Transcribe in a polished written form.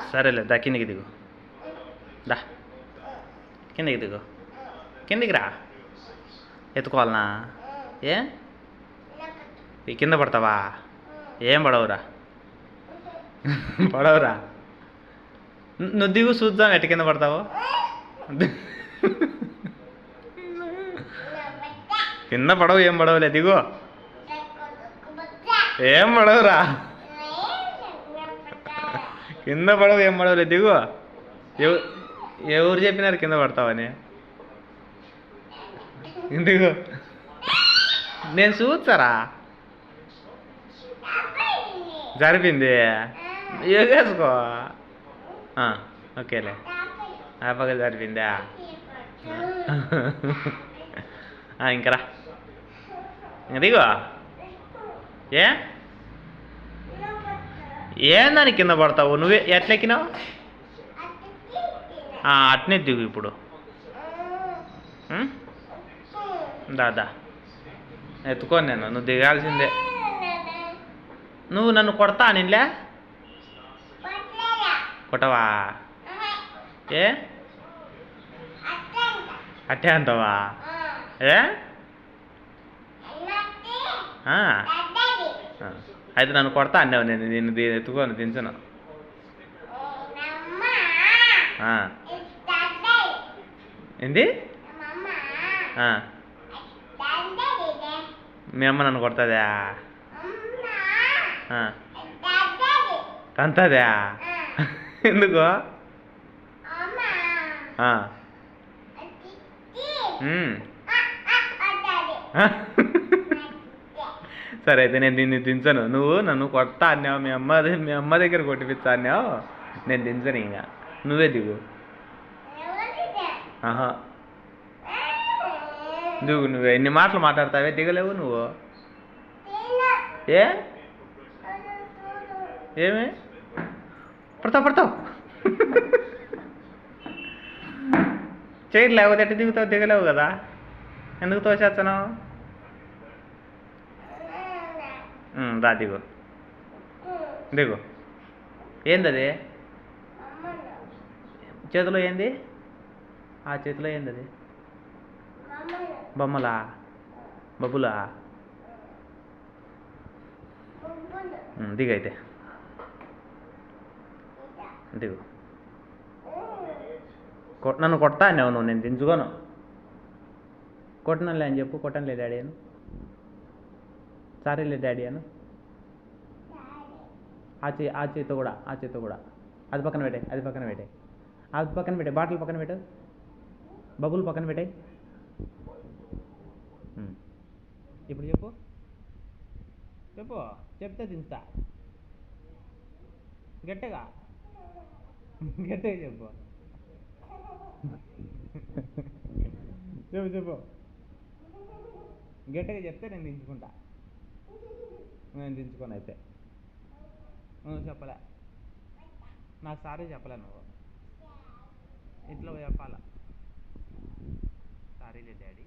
సరేలే దా కిందికి దిగు దా కిందికి దిగు కిందికి రా ఎత్తుకోవాలనా ఏ కింద పడతావా ఏం పడవురా పడవురా నువ్వు దిగు చూద్దాం ఎట్ట కింద పడతావు కింద పడవు ఏం పడవులే దిగు ఏం పడవురా కింద పడవు ఏం పడవులే దిగు ఎవరు చెప్పినారు కింద పడతావని దిగు నేను చూస్తారా జరిపింది ఎగేసుకో ఓకేలే ఆ పక్క జరిపిందా ఇంకరా ఇంక దిగు ఏం దానికి కింద పడతావు నువ్వే ఎట్లెక్కినావు అట్నే దిగు ఇప్పుడు దాదా ఎత్తుకోను నేను నువ్వు దిగాల్సిందే నువ్వు నన్ను కొడతా నిన్లే కొట్టవా ఏ అట్టే అంటావా ఏ అయితే నన్ను కొడతా అన్నావు నేను నిన్ను ఎత్తుకోను దించను ఏంది మీ అమ్మ నన్ను కొడుతుందా తంతదా ఎందుకు సరే అయితే నేను దీన్ని దించను నువ్వు నన్ను కొడతా అన్నావు మీ అమ్మ దగ్గర కొట్టిపిస్తా అన్నావు నేను దించను ఇంకా నువ్వే దిగు దిగు నువ్వు ఎన్ని మాటలు మాట్లాడతావే దిగలేవు నువ్వు ఏమి పడతావు చేయట్లేవు ఎట్ట దిగుతావు దిగలేవు కదా ఎందుకు తోసేస్తాను రా దిగు దిగు ఏంది అది చేతిలో ఏంది ఆ చేతిలో ఏంది అది బొమ్మలా బబ్బులా దిగైతే దిగు నన్ను కొడతా అన్నావు నువ్వు నేను దించుకోను కొట్టనులే అని చెప్పు కొట్టనులే డాడీ అను సారీలే డాడీ అను ఆ చేతితో కూడా అది పక్కన పెట్టాయి అది పక్కన పెట్టాయి బాటిల్ పక్కన పెట్టు బబుల్ పక్కన పెట్టాయి ఇప్పుడు చెప్తే దించుతా గట్టిగా చెప్పు గట్టిగా చెప్తే నేను దించుకుంటా నేను దించుకోను అయితే నువ్వు చెప్పలే నాకు సారీ చెప్పలే నువ్వు ఇట్లా చెప్పాలా సారీలే డాడీ